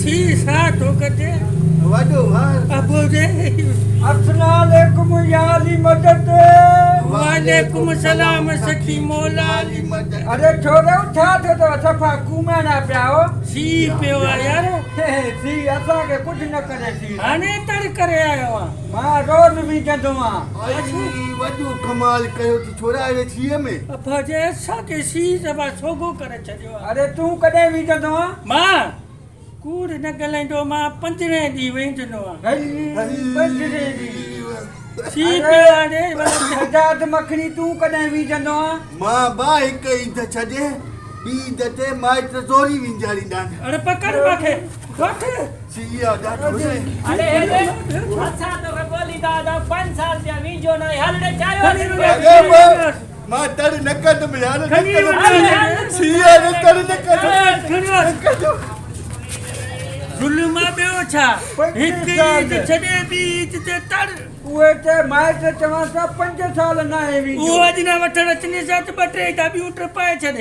C साथ होकते वाडो वार अबो दे अस्सलामुअलैकुम या अली मदद। वालेकुम सलाम सखी मौला अली मदद। अरे छोरो छा थियो तो सफ़ा घुमण पिया हो? सी पियो आहे यार सी असांखे कुझु न करे सी। हाणे तर करे आयो आहियां मां रोज़ विझंदो आहियां। आई वाडो कमाल कयो थी छोरा अरे सीए में अफा जे असांखे सी सभा सोगो करे छॾियो आहे। अरे तूं कॾहिं विझंदो आहे? मां कूड़ न ॻाल्हाईंदो मां 15 ॾींहं वेंदो आहियां सी पियो आहे आज़ाद मखणी तूं कॾहिं विझंदो आहे? मां बा हिक ईद छॾे ॿी दते माइट जोरी विंजारींदा आहिनि। अरे पकड़ मूंखे वठ सीआ ॾाढो अरे अच्छा तो बोली दादा 5 साल जा वीजो न हलने चाहियो मां तर न कंदुमि यार खणी सीआ न तर न कंदुमि ज़ुल्म ॿियो छा हिकु ईद छॾे ॿी ईद ते तर उहे त माइट चवनि था 5 साल न आहे उहो विझो। अॼु न वठण अचने सां त 2 टे ॿियूं ट्रिपाए छॾे